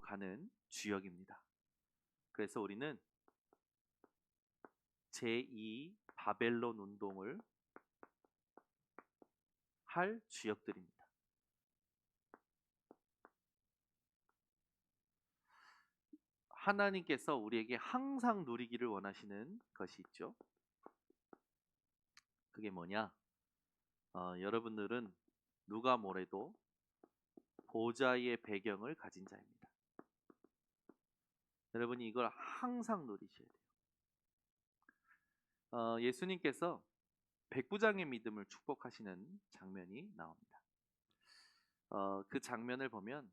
가는 주역입니다. 그래서 우리는 제2 바벨론 운동을 할 주역들입니다. 하나님께서 우리에게 항상 누리기를 원하시는 것이 있죠. 그게 뭐냐? 여러분들은 누가 뭐래도 보좌의 배경을 가진 자입니다. 여러분이 이걸 항상 누리셔야 돼요. 예수님께서 백부장의 믿음을 축복하시는 장면이 나옵니다. 그 장면을 보면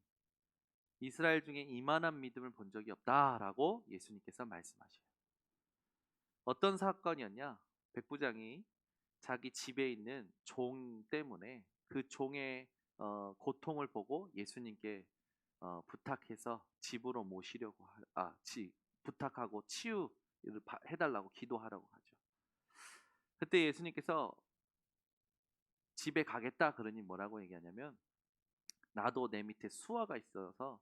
이스라엘 중에 이만한 믿음을 본 적이 없다라고 예수님께서 말씀하셔요. 어떤 사건이었냐? 백부장이 자기 집에 있는 종 때문에 그 종의 고통을 보고 예수님께 부탁해서 집으로 모시려고 부탁하고 치유를 해달라고 기도하라고 하죠. 그때 예수님께서 집에 가겠다 그러니 뭐라고 얘기하냐면, 나도 내 밑에 수하가 있어서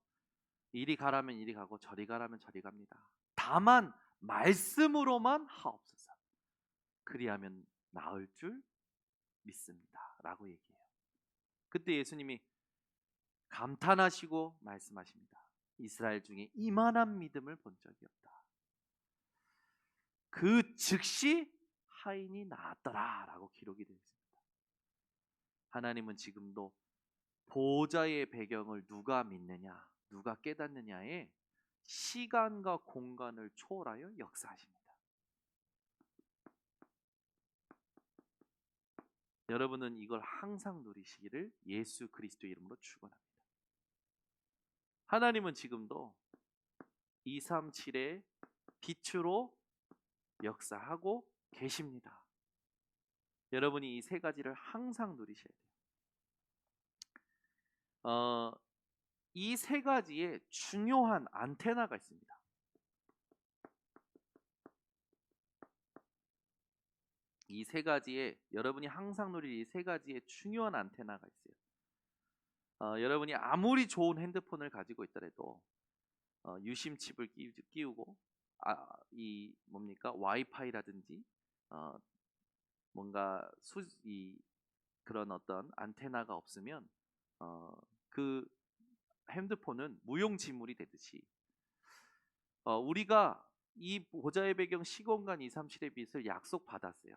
이리 가라면 이리 가고 저리 가라면 저리 갑니다. 다만 말씀으로만 하옵소서. 그리하면 나을 줄 믿습니다 라고 얘기해요. 그때 예수님이 감탄하시고 말씀하십니다. 이스라엘 중에 이만한 믿음을 본 적이 없다. 그 즉시 하인이 나았더라 라고 기록이 되어 있습니다. 하나님은 지금도 보좌의 배경을 누가 믿느냐, 누가 깨닫느냐에 시간과 공간을 초월하여 역사하십니다. 여러분은 이걸 항상 누리시기를 예수 그리스도 이름으로 축원합니다. 하나님은 지금도 237의 빛으로 역사하고 계십니다. 여러분이 이 세 가지를 항상 누리셔야 돼요. 이 세 가지에 중요한 안테나가 있습니다. 이 세 가지에 여러분이 항상 누릴 이 세 가지의 중요한 안테나가 있어요. 여러분이 아무리 좋은 핸드폰을 가지고 있더라도 유심칩을 끼우고 와이파이라든지 뭔가 그런 어떤 안테나가 없으면 그 핸드폰은 무용지물이 되듯이 우리가 이 보좌의 배경 시공간 237의 빛을 약속받았어요.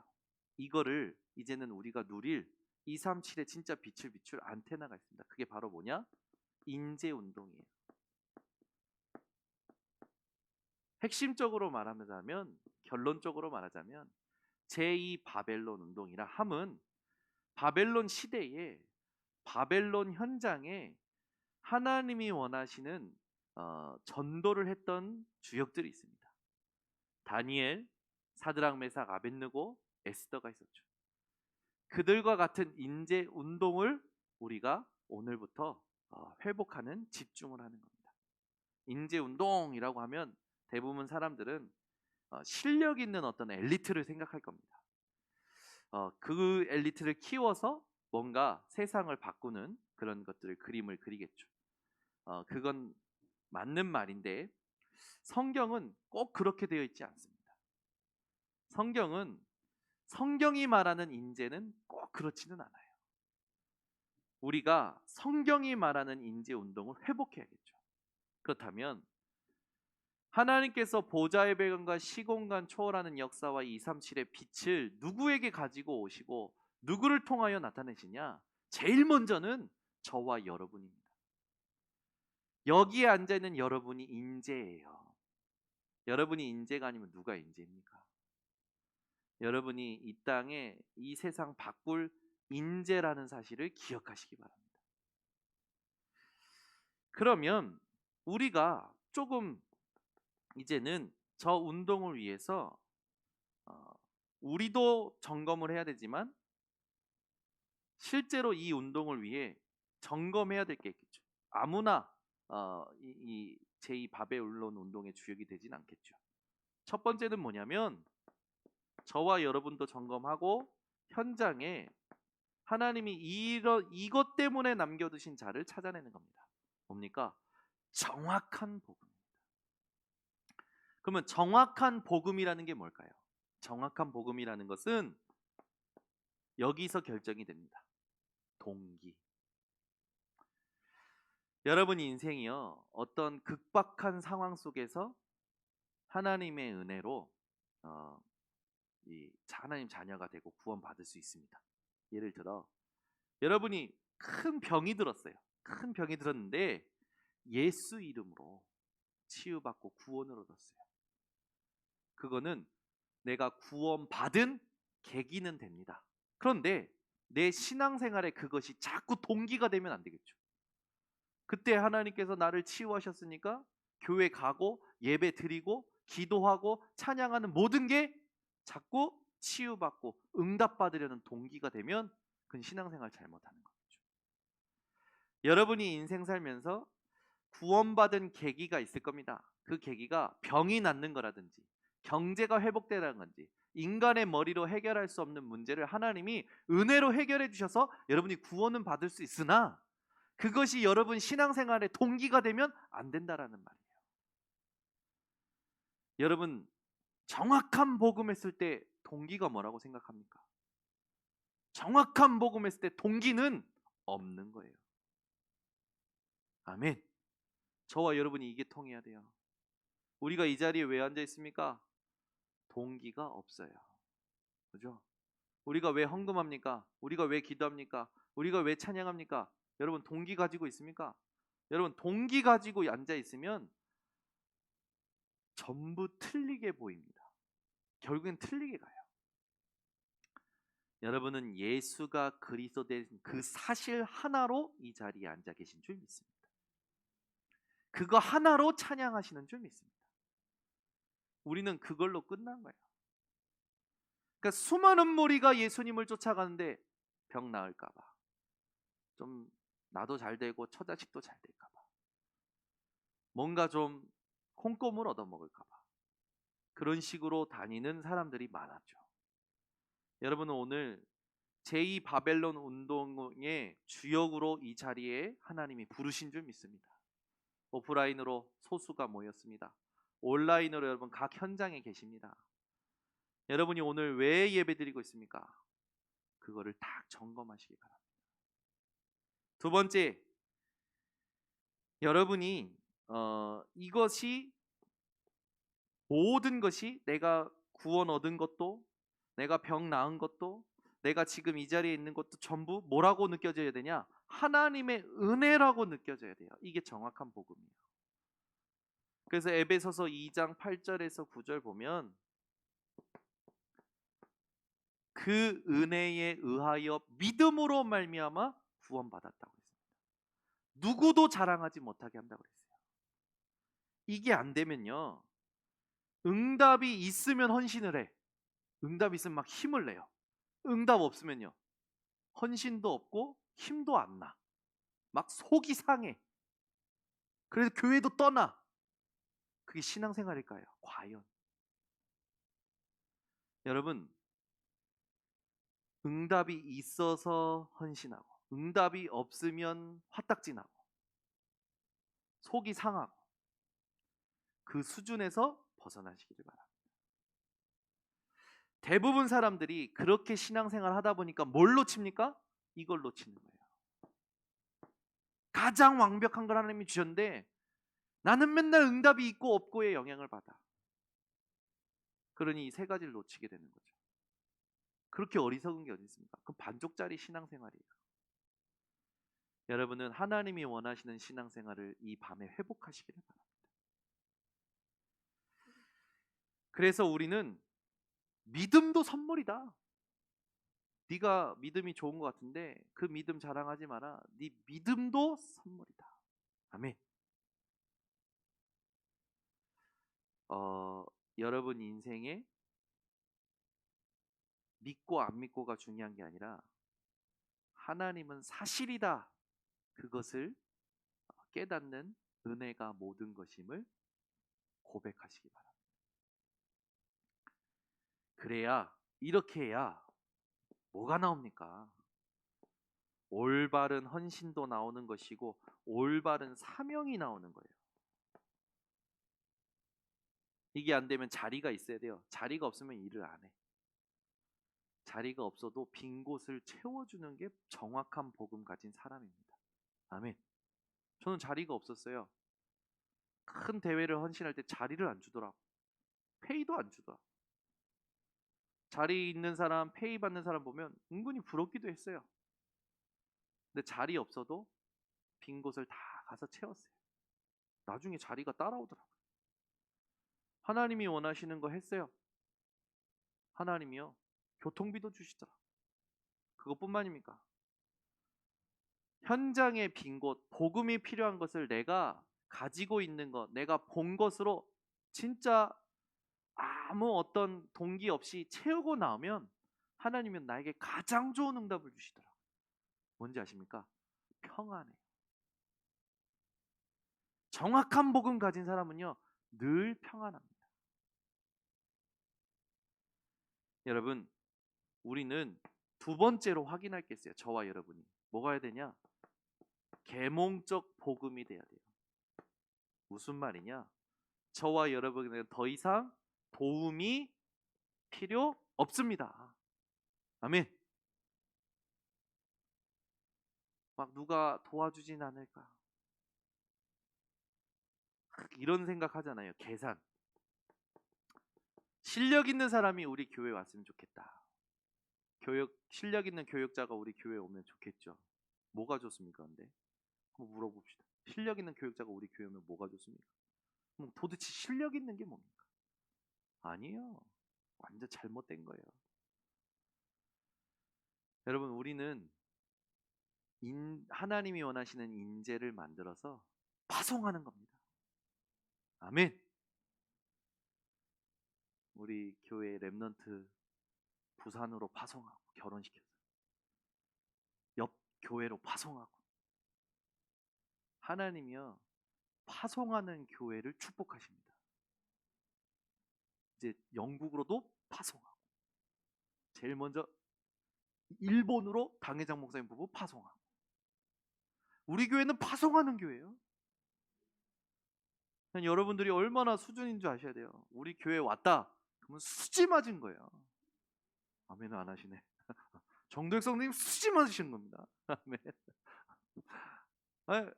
이거를 이제는 우리가 누릴 237의 진짜 빛을 비출 안테나가 있습니다. 그게 바로 뭐냐? 인재운동이에요. 핵심적으로 말하자면, 결론적으로 말하자면 제2 바벨론 운동이라 함은 바벨론 시대에 바벨론 현장에 하나님이 원하시는 전도를 했던 주역들이 있습니다. 다니엘, 사드락, 메삭, 아벳느고, 에스더가 있었죠. 그들과 같은 인재 운동을 우리가 오늘부터 회복하는, 집중을 하는 겁니다. 인재 운동이라고 하면 대부분 사람들은 실력 있는 어떤 엘리트를 생각할 겁니다. 그 엘리트를 키워서 뭔가 세상을 바꾸는 그런 그림을 그리겠죠. 그건 맞는 말인데 성경은 꼭 그렇게 되어 있지 않습니다. 성경이 말하는 인재는 꼭 그렇지는 않아요. 우리가 성경이 말하는 인재 운동을 회복해야겠죠. 그렇다면 하나님께서 보좌의 배경과 시공간 초월하는 역사와 237의 빛을 누구에게 가지고 오시고 누구를 통하여 나타내시냐? 제일 먼저는 저와 여러분입니다. 여기에 앉아있는 여러분이 인재예요. 여러분이 인재가 아니면 누가 인재입니까? 여러분이 이 땅에 이 세상 바꿀 인재라는 사실을 기억하시기 바랍니다. 그러면 우리가 조금 이제는 저 운동을 위해서 우리도 점검을 해야 되지만 실제로 이 운동을 위해 점검해야 될 게 있겠죠. 아무나 이 제2 바벨론 운동의 주역이 되진 않겠죠. 첫 번째는 뭐냐면 저와 여러분도 점검하고 현장에 하나님이 이것 때문에 남겨두신 자를 찾아내는 겁니다. 뭡니까? 정확한 복음입니다. 그러면 정확한 복음이라는 게 뭘까요? 정확한 복음이라는 것은 여기서 결정이 됩니다. 동기. 여러분 인생이요, 어떤 극박한 상황 속에서 하나님의 은혜로 하나님 자녀가 되고 구원받을 수 있습니다. 예를 들어 여러분이 큰 병이 들었어요. 큰 병이 들었는데 예수 이름으로 치유받고 구원을 얻었어요. 그거는 내가 구원받은 계기는 됩니다. 그런데 내 신앙생활에 그것이 자꾸 동기가 되면 안 되겠죠. 그때 하나님께서 나를 치유하셨으니까 교회 가고 예배 드리고 기도하고 찬양하는 모든 게 자꾸 치유받고 응답받으려는 동기가 되면 그건 신앙생활 잘못하는 거죠. 여러분이 인생 살면서 구원받은 계기가 있을 겁니다. 그 계기가 병이 낫는 거라든지 경제가 회복되라는 건지 인간의 머리로 해결할 수 없는 문제를 하나님이 은혜로 해결해 주셔서 여러분이 구원은 받을 수 있으나 그것이 여러분 신앙생활의 동기가 되면 안 된다라는 말이에요. 여러분 정확한 복음했을 때 동기가 뭐라고 생각합니까? 정확한 복음했을 때 동기는 없는 거예요. 아멘. 저와 여러분이 이게 통해야 돼요. 우리가 이 자리에 왜 앉아 있습니까? 동기가 없어요. 그죠? 우리가 왜 헌금합니까? 우리가 왜 기도합니까? 우리가 왜 찬양합니까? 여러분 동기 가지고 있습니까? 여러분 동기 가지고 앉아 있으면 전부 틀리게 보입니다. 결국엔 틀리게 가요. 여러분은 예수가 그리스도 된 그 사실 하나로 이 자리에 앉아 계신 줄 믿습니다. 그거 하나로 찬양하시는 줄 믿습니다. 우리는 그걸로 끝난 거예요. 그러니까 수많은 무리가 예수님을 쫓아가는데 병 나을까 봐, 좀 나도 잘 되고 처자식도 잘 될까 봐, 뭔가 좀 콩고물 얻어먹을까 봐 그런 식으로 다니는 사람들이 많았죠. 여러분은 오늘 제2 바벨론 운동의 주역으로 이 자리에 하나님이 부르신 줄 믿습니다. 오프라인으로 소수가 모였습니다. 온라인으로 여러분 각 현장에 계십니다. 여러분이 오늘 왜 예배드리고 있습니까? 그거를 딱 점검하시기 바랍니다. 두 번째, 여러분이 이것이 모든 것이 내가 구원 얻은 것도 내가 병 나은 것도 내가 지금 이 자리에 있는 것도 전부 뭐라고 느껴져야 되냐? 하나님의 은혜라고 느껴져야 돼요. 이게 정확한 복음이에요. 그래서 에베소서 2장 8절에서 9절 보면 그 은혜에 의하여 믿음으로 말미암아 구원받았다고 했습니다. 누구도 자랑하지 못하게 한다고 했어요. 이게 안 되면요, 응답이 있으면 헌신을 해. 응답 있으면 막 힘을 내요. 응답 없으면요, 헌신도 없고 힘도 안 나. 막 속이 상해. 그래서 교회도 떠나. 그게 신앙생활일까요? 과연? 여러분, 응답이 있어서 헌신하고 응답이 없으면 화딱지 나고 속이 상하고 그 수준에서 벗어나시기를 바랍니다. 대부분 사람들이 그렇게 신앙생활 하다 보니까 뭘 놓칩니까? 이걸 놓치는 거예요. 가장 완벽한 걸 하나님이 주셨는데 나는 맨날 응답이 있고 없고의 영향을 받아. 그러니 이 세 가지를 놓치게 되는 거죠. 그렇게 어리석은 게 어디 있습니까? 그럼 반쪽짜리 신앙생활이에요. 여러분은 하나님이 원하시는 신앙생활을 이 밤에 회복하시기를 바랍니다. 그래서 우리는 믿음도 선물이다. 네가 믿음이 좋은 것 같은데 그 믿음 자랑하지 마라. 네 믿음도 선물이다. 아멘. 여러분 인생에 믿고 안 믿고가 중요한 게 아니라 하나님은 사실이다. 그것을 깨닫는 은혜가 모든 것임을 고백하시기 바랍니다. 그래야, 이렇게 해야 뭐가 나옵니까? 올바른 헌신도 나오는 것이고 올바른 사명이 나오는 거예요. 이게 안 되면 자리가 있어야 돼요. 자리가 없으면 일을 안 해. 자리가 없어도 빈 곳을 채워주는 게 정확한 복음 가진 사람입니다. 아멘. 저는 자리가 없었어요. 큰 대회를 헌신할 때 자리를 안 주더라고. 페이도 안 주더라. 자리 있는 사람, 페이 받는 사람 보면 은근히 부럽기도 했어요. 근데 자리 없어도 빈 곳을 다 가서 채웠어요. 나중에 자리가 따라오더라고요. 하나님이 원하시는 거 했어요. 하나님이요. 교통비도 주시더라. 그것뿐만입니까? 현장의 빈 곳, 복음이 필요한 것을 내가 가지고 있는 것, 내가 본 것으로 진짜 아무 어떤 동기 없이 채우고 나오면 하나님은 나에게 가장 좋은 응답을 주시더라. 뭔지 아십니까? 평안해. 정확한 복음 가진 사람은요, 늘 평안합니다. 여러분, 우리는 두 번째로 확인할 게 있어요. 저와 여러분이. 뭐가 해야 되냐? 계몽적 복음이 돼야 돼요. 무슨 말이냐? 저와 여러분에게 더 이상 도움이 필요 없습니다. 아멘. 막 누가 도와주진 않을까? 이런 생각 하잖아요. 계산. 실력 있는 사람이 우리 교회에 왔으면 좋겠다. 실력 있는 교육자가 우리 교회에 오면 좋겠죠. 뭐가 좋습니까? 근데 한번 물어봅시다. 실력 있는 교육자가 우리 교회에 오면 뭐가 좋습니까? 그럼 도대체 실력 있는 게 뭡니까? 아니에요. 완전 잘못된 거예요. 여러분, 우리는 하나님이 원하시는 인재를 만들어서 파송하는 겁니다. 아멘. 우리 교회 렘넌트 부산으로 파송하고 결혼시켜서 옆 교회로 파송하고 하나님이요 파송하는 교회를 축복하십니다. 이제 영국으로도 파송하고 제일 먼저 일본으로 당회장 목사님 부부 파송하고 우리 교회는 파송하는 교회예요. 여러분들이 얼마나 수준인 줄 아셔야 돼요. 우리 교회 왔다 그러면 수지 맞은 거예요. 아멘은 안 하시네. 정도혁 성님 수지 맞으시는 겁니다. 아멘. 아니,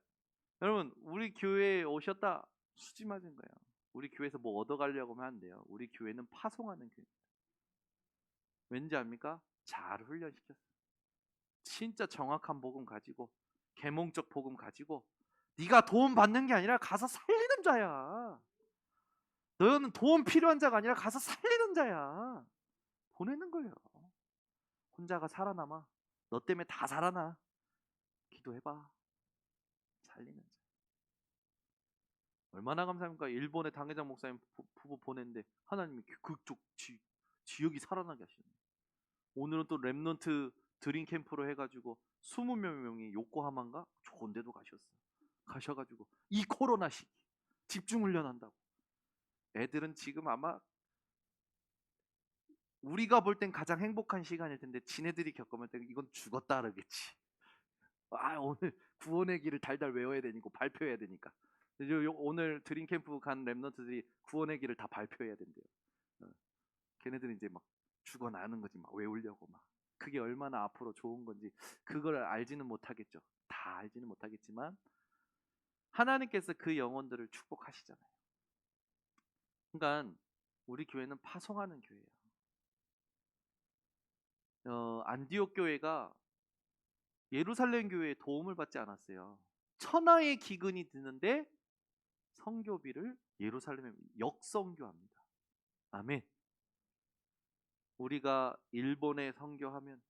여러분 우리 교회에 오셨다 수지 맞은 거예요. 우리 교회에서 뭐 얻어가려고 하면 안 돼요. 우리 교회는 파송하는 교회입니다. 왠지 압니까? 잘 훈련시켰어요. 진짜 정확한 복음 가지고 계몽적 복음 가지고 네가 도움 받는 게 아니라 가서 살리는 자야. 너는 도움 필요한 자가 아니라 가서 살리는 자야. 보내는 거예요. 혼자가 살아남아. 너 때문에 다 살아나. 기도해봐. 살리는 자. 얼마나 감사합니까? 일본의 당회장 목사님 부부 보냈는데 하나님이 그쪽 지역이 살아나게 하시는. 오늘은 또 렘넌트 드림 캠프로 해가지고 20명이 요코하마인가 좋은 데도 가셨어. 가셔가지고 이 코로나 시기 집중 훈련한다고. 애들은 지금 아마 우리가 볼 땐 가장 행복한 시간일 텐데 지네들이 겪으면 이건 죽었다 그러겠지. 아 오늘 구원의 길을 달달 외워야 되니까 발표해야 되니까. 오늘 드림 캠프 간 렘넌트들이 구원의 길을 다 발표해야 된대요. 걔네들은 이제 막 죽어나는 거지 막 외우려고 막. 그게 얼마나 앞으로 좋은 건지 그걸 알지는 못하겠죠. 다 알지는 못하겠지만 하나님께서 그 영혼들을 축복하시잖아요. 그러니까 우리 교회는 파송하는 교회예요. 안디옥 교회가 예루살렘 교회에 도움을 받지 않았어요. 천하의 기근이 드는데 선교비를 예루살렘에 역선교합니다. 아멘. 우리가 일본에 선교하면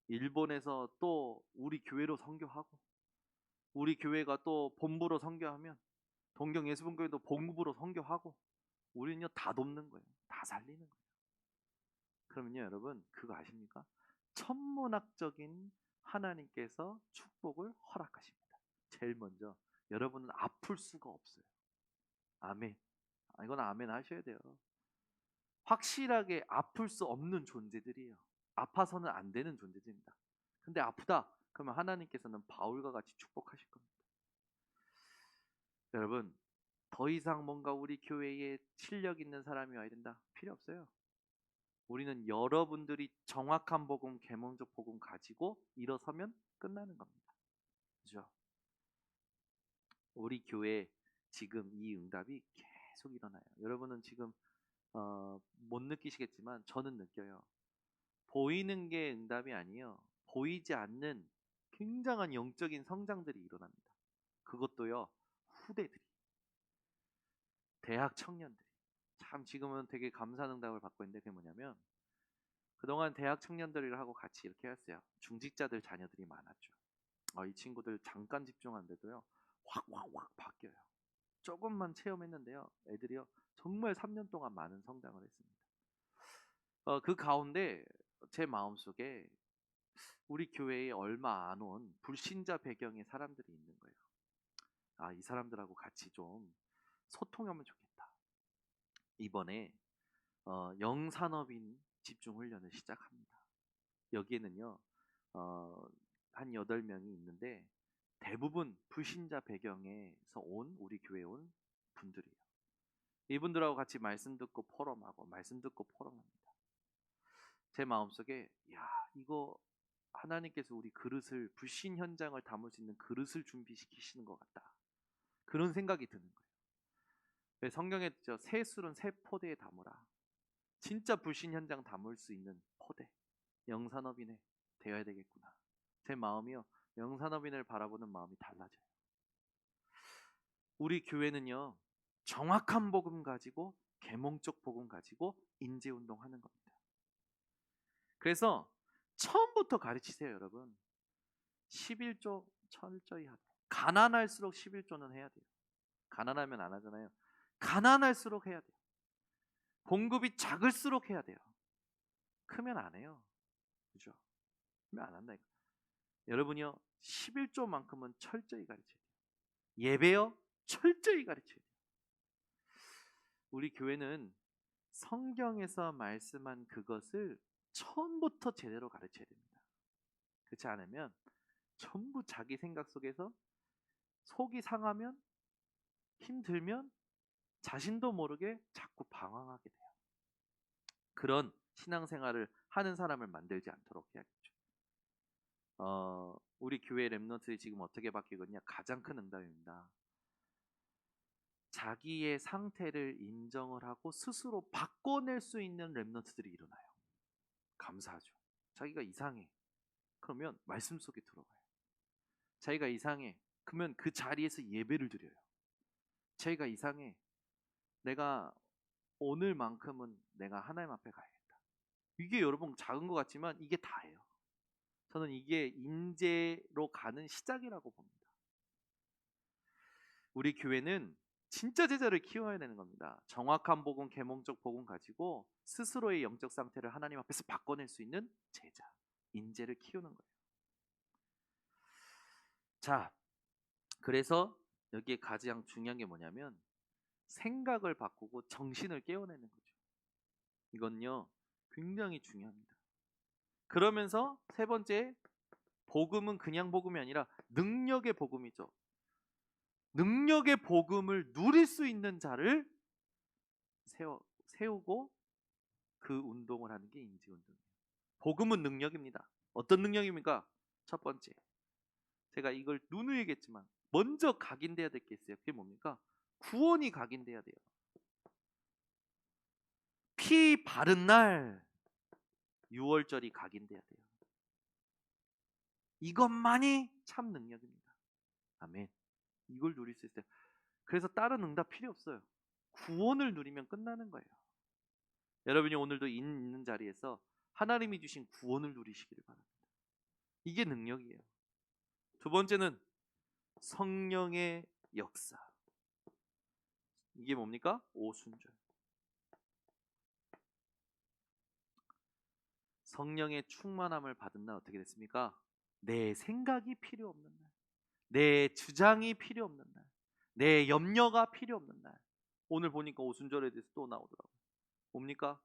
일본에서 또 우리 교회로 선교하고 우리 교회가 또 본부로 선교하면 동경 예수분교회도 본부로 선교하고 우리는요 다 돕는 거예요. 다 살리는 거예요. 그러면요 여러분 그거 아십니까? 천문학적인 하나님께서 축복을 허락하십니다. 제일 먼저 여러분은 아플 수가 없어요. 아멘. 이건 아멘 하셔야 돼요. 확실하게 아플 수 없는 존재들이에요. 아파서는 안 되는 존재들입니다. 근데 아프다. 그러면 하나님께서는 바울과 같이 축복하실 겁니다. 여러분, 더 이상 뭔가 우리 교회에 실력 있는 사람이 와야 된다. 필요 없어요. 우리는 여러분들이 정확한 복음, 계몽적 복음 가지고 일어서면 끝나는 겁니다. 그죠? 우리 교회 지금 이 응답이 계속 일어나요. 여러분은 지금 못 느끼시겠지만 저는 느껴요. 보이는 게 응답이 아니에요. 보이지 않는 굉장한 영적인 성장들이 일어납니다. 그것도요, 후대들이, 대학 청년들이. 참 지금은 되게 감사 응답을 받고 있는데 그게 뭐냐면 그동안 대학 청년들하고 같이 이렇게 했어요. 중직자들 자녀들이 많았죠. 이 친구들 잠깐 집중한데도요, 확 바뀌어요. 조금만 체험했는데요, 애들이요 정말 3년 동안 많은 성장을 했습니다. 그 가운데 제 마음속에 우리 교회에 얼마 안 온 불신자 배경의 사람들이 있는 거예요. 이 사람들하고 같이 좀 소통하면 좋겠다. 이번에 영산업인 집중훈련을 시작합니다. 여기에는요 한 8명이 있는데 대부분 불신자 배경에서 온 우리 교회에 온 분들이에요. 이분들하고 같이 말씀 듣고 포럼하고 말씀 듣고 포럼합니다. 제 마음속에 이거 하나님께서 우리 그릇을 불신 현장을 담을 수 있는 그릇을 준비시키시는 것 같다. 그런 생각이 드는 거예요. 성경에 새 술은 새 포대에 담으라. 진짜 불신 현장 담을 수 있는 포대, 영산업인에 되어야 되겠구나. 제 마음이요, 영산업인을 바라보는 마음이 달라져요. 우리 교회는요, 정확한 복음 가지고 계몽적 복음 가지고 인재운동 하는 겁니다. 그래서 처음부터 가르치세요. 여러분, 11조 철저히 하도록. 가난할수록 11조는 해야 돼요. 가난하면 안 하잖아요. 가난할수록 해야 돼요. 공급이 작을수록 해야 돼요. 크면 안 해요. 그죠? 크면 안 한다니까. 여러분이요, 11조만큼은 철저히 가르쳐야 돼요. 예배요, 철저히 가르쳐야 돼요. 우리 교회는 성경에서 말씀한 그것을 처음부터 제대로 가르쳐야 됩니다. 그렇지 않으면 전부 자기 생각 속에서 속이 상하면, 힘들면 자신도 모르게 자꾸 방황하게 돼요. 그런 신앙생활을 하는 사람을 만들지 않도록 해야겠죠. 우리 교회 랩넌트들이 지금 어떻게 바뀌고 있냐? 가장 큰 응답입니다. 자기의 상태를 인정을 하고 스스로 바꿔낼 수 있는 랩넌트들이 일어나요. 감사하죠. 자기가 이상해. 그러면 말씀 속에 들어가요. 자기가 이상해. 그러면 그 자리에서 예배를 드려요. 자기가 이상해. 내가 오늘만큼은 내가 하나님 앞에 가야겠다. 이게 여러분 작은 것 같지만 이게 다예요. 저는 이게 인재로 가는 시작이라고 봅니다. 우리 교회는 진짜 제자를 키워야 되는 겁니다. 정확한 복음, 계몽적 복음 가지고 스스로의 영적 상태를 하나님 앞에서 바꿔낼 수 있는 제자, 인재를 키우는 거예요. 자, 그래서 여기에 가장 중요한 게 뭐냐면 생각을 바꾸고 정신을 깨워내는 거죠. 이건요 굉장히 중요합니다. 그러면서 세 번째, 복음은 그냥 복음이 아니라 능력의 복음이죠. 능력의 복음을 누릴 수 있는 자를 세우고 그 운동을 하는 게 인지운동이에요. 복음은 능력입니다. 어떤 능력입니까? 첫 번째, 제가 이걸 누누이겠지만 먼저 각인돼야 될 게 있어요. 그게 뭡니까? 구원이 각인돼야 돼요. 피 바른 날 6월절이 각인돼야 돼요. 이것만이 참 능력입니다. 아멘. 이걸 누릴 수 있어요. 그래서 다른 응답 필요 없어요. 구원을 누리면 끝나는 거예요. 여러분이 오늘도 있는 자리에서 하나님이 주신 구원을 누리시기를 바랍니다. 이게 능력이에요. 두 번째는 성령의 역사. 이게 뭡니까? 오순절. 성령의 충만함을 받은 날 어떻게 됐습니까? 내 생각이 필요 없는 날, 내 주장이 필요 없는 날, 내 염려가 필요 없는 날. 오늘 보니까 오순절에 대해서 또 나오더라고요. 뭡니까?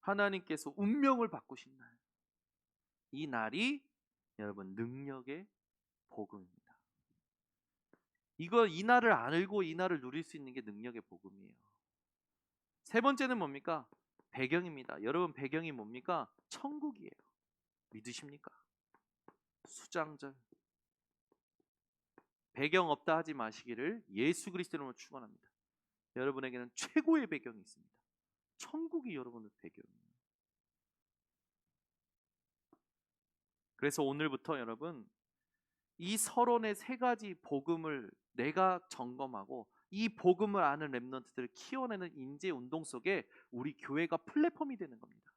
하나님께서 운명을 바꾸신 날. 이 날이 여러분, 능력의 복음입니다. 이 날을 알고 이 날을 누릴 수 있는 게 능력의 복음이에요. 세 번째는 뭡니까? 배경입니다. 여러분, 배경이 뭡니까? 천국이에요. 믿으십니까? 수장절. 배경 없다 하지 마시기를 예수 그리스도로 축원합니다. 여러분에게는 최고의 배경이 있습니다. 천국이 여러분의 배경이에요. 그래서 오늘부터 여러분, 이 서론의 세 가지 복음을 내가 점검하고 이 복음을 아는 렘넌트들을 키워내는 인재 운동 속에 우리 교회가 플랫폼이 되는 겁니다.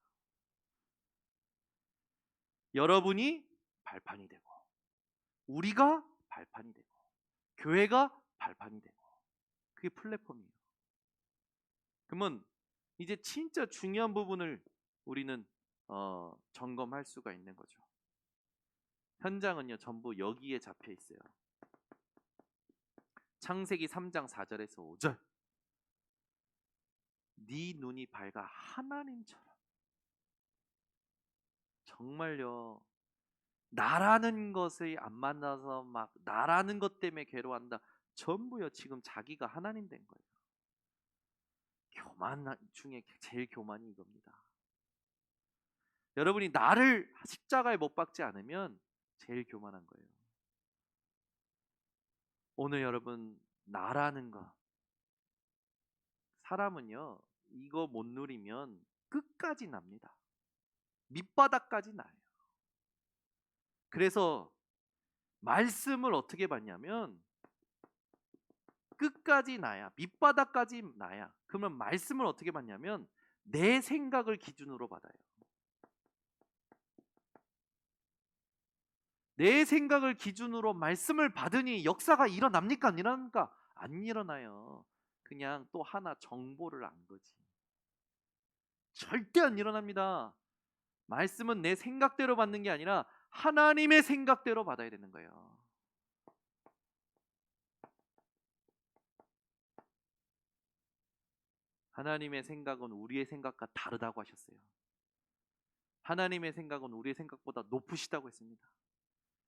여러분이 발판이 되고, 우리가 발판이 되고, 교회가 발판이 되고, 그게 플랫폼이에요. 그러면 이제 진짜 중요한 부분을 우리는 점검할 수가 있는 거죠. 현장은요 전부 여기에 잡혀 있어요. 창세기 3장 4절에서 5절. 네 눈이 밝아 하나님처럼. 정말요, 나라는 것을 안 만나서 막 나라는 것 때문에 괴로워한다. 전부요 지금 자기가 하나님 된 거예요. 교만 중에 제일 교만이 이겁니다. 여러분이 나를 십자가에 못 박지 않으면 제일 교만한 거예요. 오늘 여러분, 나라는 거, 사람은요 이거 못 누리면 끝까지 납니다. 밑바닥까지 나요. 그래서 말씀을 어떻게 받냐면 끝까지 나야, 밑바닥까지 나야. 그러면 말씀을 어떻게 받냐면 내 생각을 기준으로 받아요. 내 생각을 기준으로 말씀을 받으니 역사가 일어납니까? 안 일어납니까? 안 일어나요. 그냥 또 하나 정보를 안 거지. 절대 안 일어납니다. 말씀은 내 생각대로 받는 게 아니라 하나님의 생각대로 받아야 되는 거예요. 하나님의 생각은 우리의 생각과 다르다고 하셨어요. 하나님의 생각은 우리의 생각보다 높으시다고 했습니다.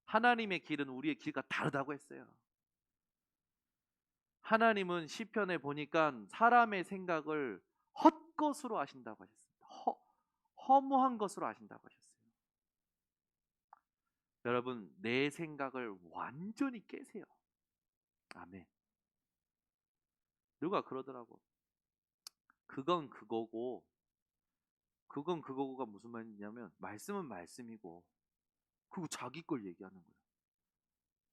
하나님의 길은 우리의 길과 다르다고 했어요. 하나님은 시편에 보니까 사람의 생각을 헛것으로 아신다고 하셨습니다. 허무한 것으로 아신다고 하셨어요. 여러분, 내 생각을 완전히 깨세요. 아멘. 누가 그러더라고. 그건 그거고가 무슨 말이냐면 말씀은 말씀이고 그리고 자기 걸 얘기하는 거예요.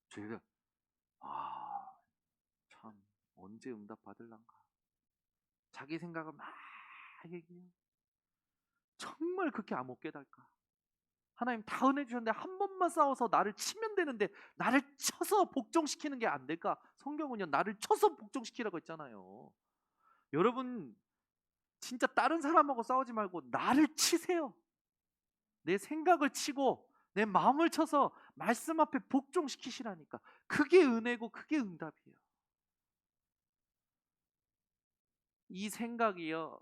제가 참 언제 응답 받을란가. 자기 생각을 막 얘기해요. 정말 그렇게 못 깨달까. 하나님 다 은혜 주셨는데 한 번만 싸워서 나를 치면 되는데 나를 쳐서 복종시키는 게 안 될까? 성경은요 나를 쳐서 복종시키라고 했잖아요. 여러분 진짜 다른 사람하고 싸우지 말고 나를 치세요. 내 생각을 치고 내 마음을 쳐서 말씀 앞에 복종시키시라니까. 그게 은혜고 그게 응답이에요. 이 생각이요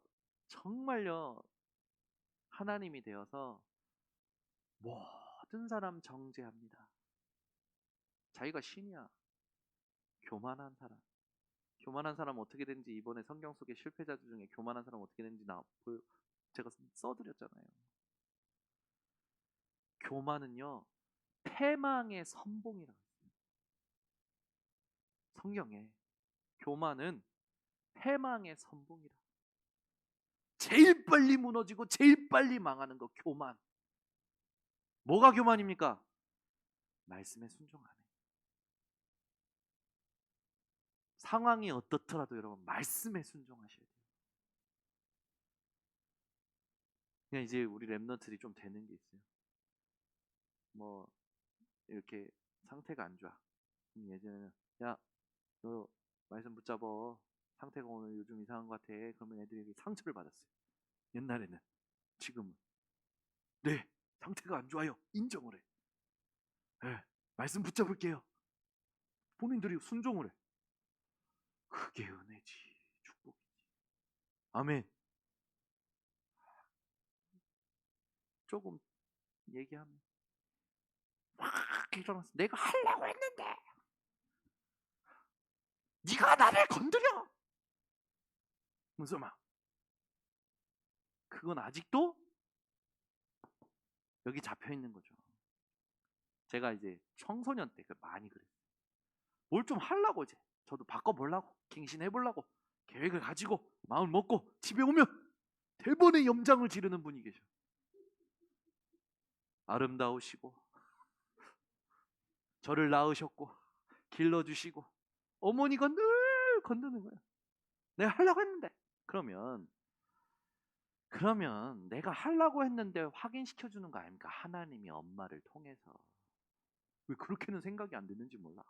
정말요 하나님이 되어서 모든 사람 정죄합니다. 자기가 신이야. 교만한 사람. 교만한 사람 어떻게 되는지 이번에 성경 속의 실패자들 중에 교만한 사람 어떻게 되는지 제가 써드렸잖아요. 교만은요 패망의 선봉이라고 했어요. 성경에 교만은 패망의 선봉이라. 제일 빨리 무너지고 제일 빨리 망하는 거 교만. 뭐가 교만입니까? 말씀에 순종 안 해. 상황이 어떻더라도 여러분 말씀에 순종하셔야 돼요. 그냥 이제 우리 랩런트들이 좀 되는 게 있어요. 뭐 이렇게 상태가 안 좋아. 예전에는 야 너 말씀 붙잡어. 상태가 오늘 요즘 이상한 것 같아. 그러면 애들이 상처를 받았어요. 옛날에는. 지금은 네 상태가 안 좋아요. 인정을 해. 네, 말씀 붙잡을게요. 본인들이 순종을 해. 그게 은혜지. 축복이지. 아멘. 조금 얘기하면 막 일어나서 내가 하려고 했는데 네가 나를 건드려. 무슨 말? 그건 아직도 여기 잡혀 있는 거죠. 제가 이제 청소년 때 많이 그랬어요. 뭘 좀 하려고 이제 저도 바꿔보려고 갱신해보려고 계획을 가지고 마음을 먹고 집에 오면 대번에 염장을 지르는 분이 계셔. 아름다우시고 저를 낳으셨고 길러주시고 어머니가 늘 건드는 거야. 내가 하려고 했는데. 그러면 내가 하려고 했는데 확인시켜 주는 거 아닙니까? 하나님이 엄마를 통해서. 왜 그렇게는 생각이 안 드는지 몰라.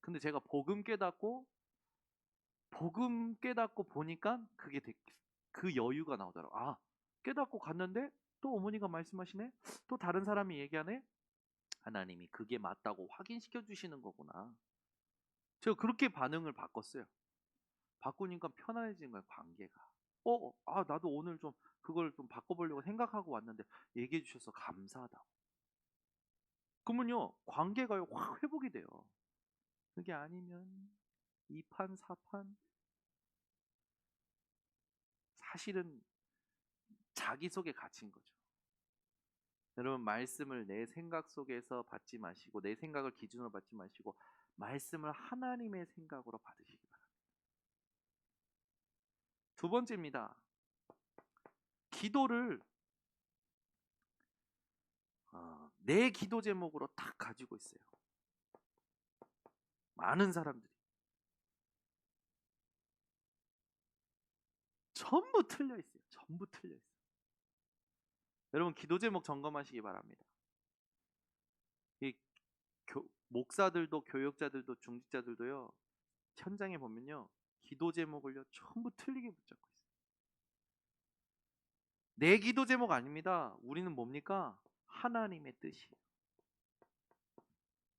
근데 제가 복음 깨닫고 보니까 그 여유가 나오더라고. 아, 깨닫고 갔는데 또 어머니가 말씀하시네. 또 다른 사람이 얘기하네. 하나님이 그게 맞다고 확인시켜 주시는 거구나. 제가 그렇게 반응을 바꿨어요. 바꾸니까 편안해진 거예요, 관계가. 나도 오늘 좀 그걸 좀 바꿔보려고 생각하고 왔는데 얘기해 주셔서 감사하다고. 그러면요, 관계가 확 회복이 돼요. 그게 아니면 2판, 4판, 사실은 자기 속에 갇힌 거죠. 여러분, 말씀을 내 생각 속에서 받지 마시고 내 생각을 기준으로 받지 마시고 말씀을 하나님의 생각으로 받으시기 바랍니다. 두 번째입니다. 기도를 내 기도 제목으로 딱 가지고 있어요. 많은 사람들이 전부 틀려 있어요. 전부 틀려 있어요. 여러분, 기도 제목 점검하시기 바랍니다. 이 목사들도 교역자들도 중직자들도요, 현장에 보면요, 기도 제목을요 전부 틀리게 붙잡고 있어요. 내 기도 제목 아닙니다. 우리는 뭡니까? 하나님의 뜻이에요.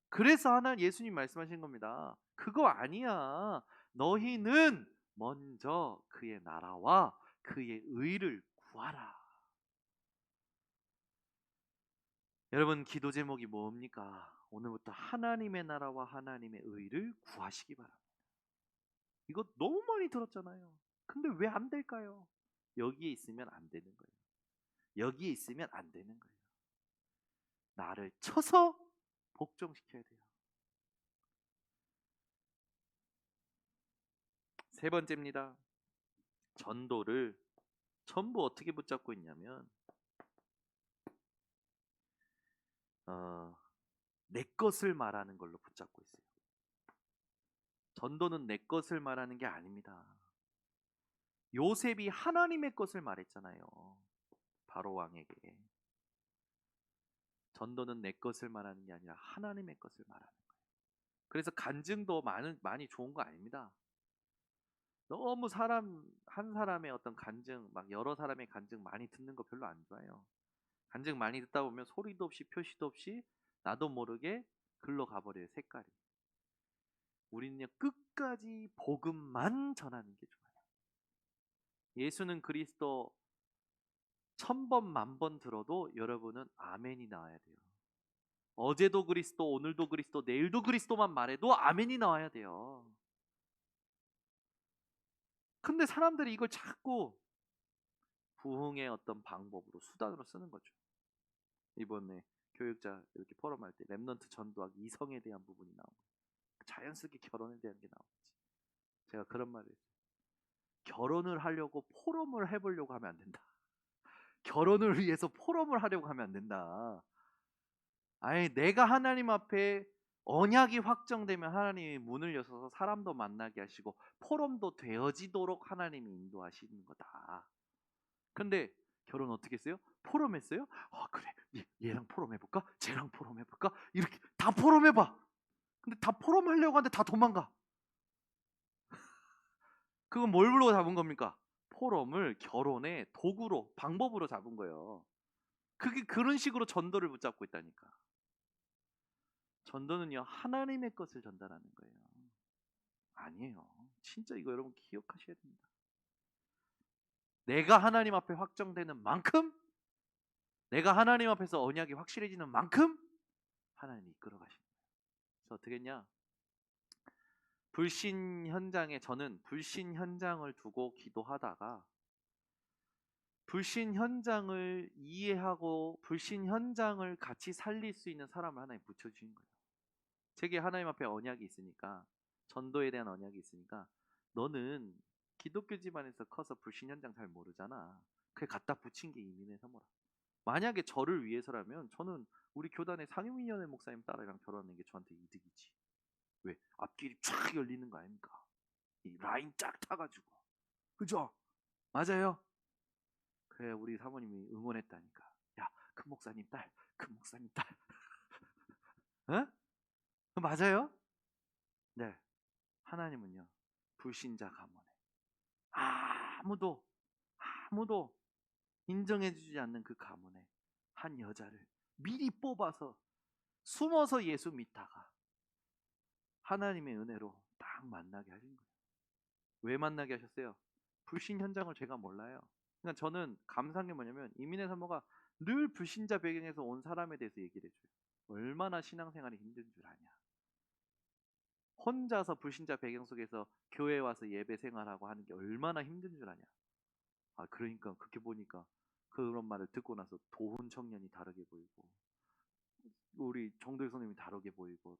그래서 예수님 말씀하신 겁니다. 그거 아니야. 너희는 먼저 그의 나라와 그의 의를 구하라. 여러분, 기도 제목이 뭡니까? 오늘부터 하나님의 나라와 하나님의 의를 구하시기 바랍니다. 이거 너무 많이 들었잖아요. 근데 왜 안 될까요? 여기에 있으면 안 되는 거예요. 여기에 있으면 안 되는 거예요. 나를 쳐서 복종시켜야 돼요. 세 번째입니다. 전도를 전부 어떻게 붙잡고 있냐면 내 것을 말하는 걸로 붙잡고 있어요. 전도는 내 것을 말하는 게 아닙니다. 요셉이 하나님의 것을 말했잖아요. 바로 왕에게. 전도는 내 것을 말하는 게 아니라 하나님의 것을 말하는 거예요. 그래서 간증도 많이 좋은 거 아닙니다. 너무 한 사람의 어떤 간증, 막 여러 사람의 간증 많이 듣는 거 별로 안 좋아해요. 간증 많이 듣다 보면 소리도 없이 표시도 없이 나도 모르게 글로 가버려요, 색깔이. 우리는요, 끝까지 복음만 전하는 게 좋아요. 예수는 그리스도 1000번, 10,000번 들어도 여러분은 아멘이 나와야 돼요. 어제도 그리스도, 오늘도 그리스도, 내일도 그리스도만 말해도 아멘이 나와야 돼요. 근데 사람들이 이걸 자꾸 부흥의 어떤 방법으로, 수단으로 쓰는 거죠. 이번에 교육자 이렇게 포럼할 때 렘넌트 전도학 이성에 대한 부분이 나오고 자연스럽게 결혼에 대한 게 나오지. 제가 그런 말을 했어요. 결혼을 하려고 포럼을 해보려고 하면 안 된다. 결혼을 위해서 포럼을 하려고 하면 안 된다. 아니, 내가 하나님 앞에 언약이 확정되면 하나님이 문을 여셔서 사람도 만나게 하시고 포럼도 되어지도록 하나님이 인도하시는 거다. 근데 결혼 어떻게 했어요? 포럼 했어요? 그래, 얘랑 포럼 해볼까? 쟤랑 포럼 해볼까? 이렇게 다 포럼 해봐. 근데 다 포럼 하려고 하는데 다 도망가. 그건 뭘 불러 잡은 겁니까? 포럼을 결혼의 도구로, 방법으로 잡은 거예요. 그게 그런 식으로 전도를 붙잡고 있다니까. 전도는요, 하나님의 것을 전달하는 거예요. 아니에요. 진짜 이거 여러분 기억하셔야 됩니다. 내가 하나님 앞에 확정되는 만큼, 내가 하나님 앞에서 언약이 확실해지는 만큼 하나님이 이끌어 가시는 거예요. 그래서 어떻게 했냐? 불신 현장에 저는 불신 현장을 두고 기도하다가 불신 현장을 이해하고 불신 현장을 같이 살릴 수 있는 사람을 하나님 붙여주신 거예요. 제게 하나님 앞에 언약이 있으니까, 전도에 대한 언약이 있으니까, 너는 기독교 집안에서 커서 불신 현장 잘 모르잖아. 그게 갖다 붙인 게 이민의 사모라. 만약에 저를 위해서라면 저는 우리 교단의 상임위원회 목사님 딸이랑 결혼하는 게 저한테 이득이지. 왜? 앞길이 쫙 열리는 거 아닙니까? 이 라인 쫙 타가지고. 그죠? 맞아요? 그래, 우리 사모님이 응원했다니까. 야, 큰 목사님 딸, 큰 목사님 딸. 어? 맞아요? 네. 하나님은요, 불신자 가문에 아무도 아무도 인정해주지 않는 그 가문에 한 여자를 미리 뽑아서 숨어서 예수 믿다가 하나님의 은혜로 딱 만나게 하신 거예요. 왜 만나게 하셨어요? 불신 현장을 제가 몰라요. 그러니까 저는 감사한 게 뭐냐면 이민의 사모가 늘 불신자 배경에서 온 사람에 대해서 얘기를 해줘요. 얼마나 신앙생활이 힘든 줄 아냐. 혼자서 불신자 배경 속에서 교회 와서 예배 생활하고 하는 게 얼마나 힘든 줄 아냐. 아, 그러니까 그렇게 보니까 그런 말을 듣고 나서 도훈 청년이 다르게 보이고 우리 정도희 선생님이 다르게 보이고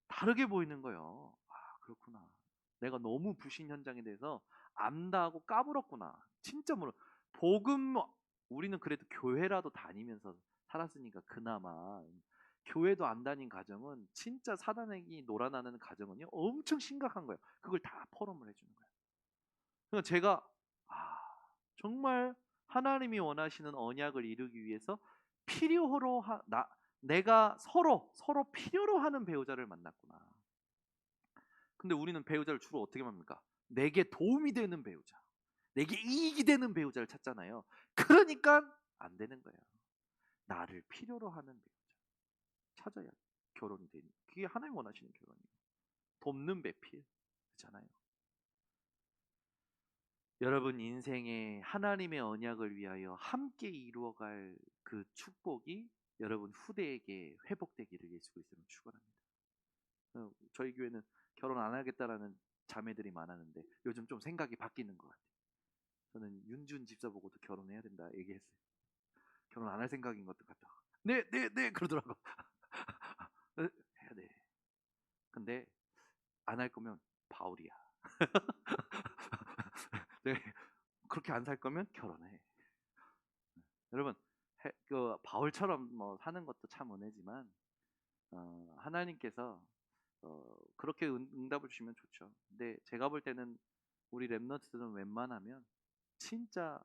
다르게 보이는 거예요. 아, 그렇구나. 내가 너무 불신 현장에 대해서 안다고 까불었구나. 진짜 모르. 복음 우리는 그래도 교회라도 다니면서 살았으니까 그나마 교회도 안 다닌 가정은 진짜 사단에게 놀아나는 가정은요 엄청 심각한 거예요. 그걸 다 포럼을 해주는 거예요. 그러니까 제가 정말 하나님이 원하시는 언약을 이루기 위해서 내가 서로 필요로 하는 배우자를 만났구나. 근데 우리는 배우자를 주로 어떻게 만납니까? 내게 도움이 되는 배우자, 내게 이익이 되는 배우자를 찾잖아요. 그러니까 안 되는 거예요. 나를 필요로 하는 배우자 찾아야 결혼이 되니. 그게 하나님 원하시는 결혼이에요. 돕는 배필 그렇잖아요. 여러분 인생에 하나님의 언약을 위하여 함께 이루어갈 그 축복이 여러분 후대에게 회복되기를 예수 그리스도로 축원합니다. 저희 교회는 결혼 안 하겠다라는 자매들이 많았는데 요즘 좀 생각이 바뀌는 것 같아요. 저는 윤준 집사 보고도 결혼해야 된다 얘기했어요. 결혼 안 할 생각인 것도 같다. 네, 네, 네 그러더라고. 해야 돼. 근데 안 할 거면 바울이야. 네, 그렇게 안 살 거면 결혼해. 여러분 그 바울처럼 뭐 사는 것도 참 은혜지만 하나님께서 그렇게 응답을 주시면 좋죠. 근데 제가 볼 때는 우리 랩런트들은 웬만하면 진짜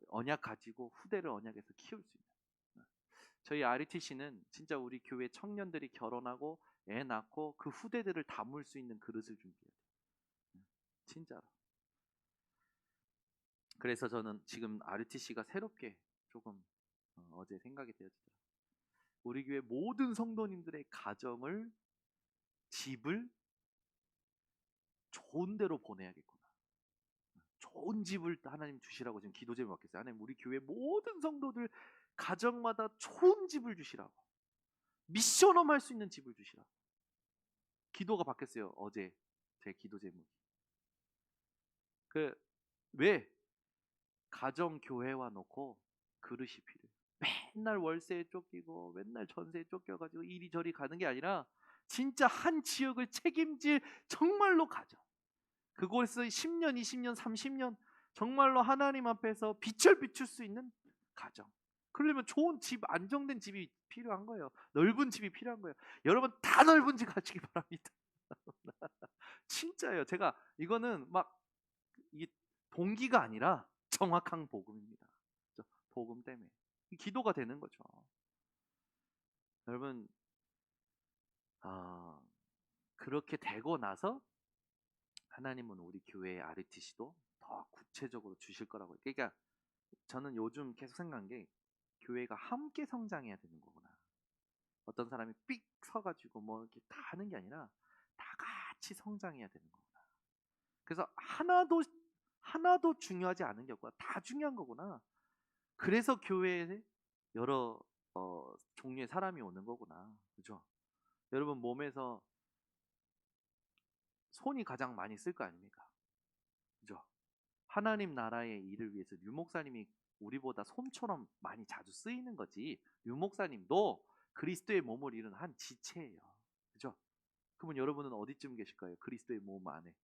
언약 가지고 후대를 언약에서 키울 수 있는. 저희 RETC는 진짜 우리 교회 청년들이 결혼하고 애 낳고 그 후대들을 담을 수 있는 그릇을 준비해요. 진짜로. 그래서 저는 지금 RTC가 새롭게 조금 어제 생각이 되어지더라고요. 우리 교회 모든 성도님들의 가정을 집을 좋은 데로 보내야겠구나. 좋은 집을 하나님 주시라고 지금 기도 제목 받겠어요. 하나님 우리 교회 모든 성도들 가정마다 좋은 집을 주시라고. 미션홈 할 수 있는 집을 주시라고. 기도가 바뀌었어요. 어제 제 기도 제목이. 왜? 가정 교회와 놓고 그릇이 필요해요. 맨날 월세에 쫓기고 맨날 전세에 쫓겨가지고 이리저리 가는 게 아니라 진짜 한 지역을 책임질 정말로 가정. 그곳에서 10년, 20년, 30년 정말로 하나님 앞에서 빛을 비출 수 있는 가정. 그러려면 좋은 집, 안정된 집이 필요한 거예요. 넓은 집이 필요한 거예요. 여러분 다 넓은 집 가지기 바랍니다. 진짜예요. 제가 이거는 막 이게 동기가 아니라 정확한 복음입니다. 복음 때문에 기도가 되는 거죠. 여러분 그렇게 되고 나서 하나님은 우리 교회의 RTC도 더 구체적으로 주실 거라고. 그러니까 저는 요즘 계속 생각한 게 교회가 함께 성장해야 되는 거구나. 어떤 사람이 삑 서가지고 뭐 이렇게 다 하는 게 아니라 다 같이 성장해야 되는 거구나. 그래서 하나도 중요하지 않은 게 없구나. 다 중요한 거구나. 그래서 교회에 여러 종류의 사람이 오는 거구나. 그죠? 여러분 몸에서 손이 가장 많이 쓸 거 아닙니까? 그죠? 하나님 나라의 일을 위해서 류 목사님이 우리보다 손처럼 많이 자주 쓰이는 거지. 류 목사님도 그리스도의 몸을 이루는 한 지체예요. 그죠? 그러면 여러분은 어디쯤 계실까요? 그리스도의 몸 안에.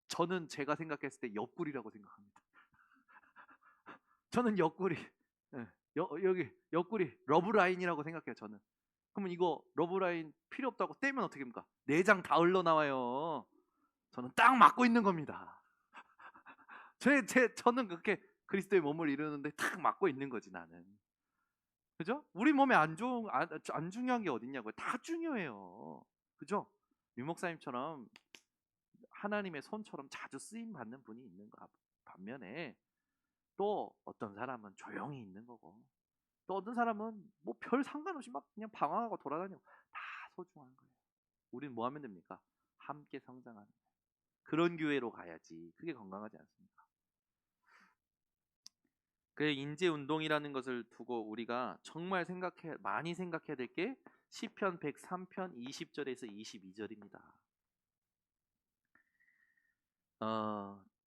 저는 제가 생각했을 때 옆구리라고 생각합니다. 저는 옆구리, 예, 여기 옆구리 러브라인이라고 생각해요. 저는. 그러면 이거 러브라인 필요 없다고 떼면 어떻게 됩니까? 내장 다 흘러나와요. 저는 딱 맞고 있는 겁니다. 저는 그렇게 그리스도의 몸을 이루는데 딱 맞고 있는 거지 나는. 그죠? 우리 몸에 안 중요한 게 어딨냐고요. 다 중요해요. 그죠? 유 목사님처럼 하나님의 손처럼 자주 쓰임 받는 분이 있는 거 반면에 또 어떤 사람은 조용히 있는 거고 또 어떤 사람은 뭐 별 상관없이 막 그냥 방황하고 돌아다니고 다 소중한 거예요. 우린 뭐 하면 됩니까? 함께 성장하는 거예요. 그런 교회로 가야지. 그게 건강하지 않습니까? 그 인재 운동이라는 것을 두고 우리가 정말 많이 생각해야 될 게 시편 103편 20절에서 22절입니다.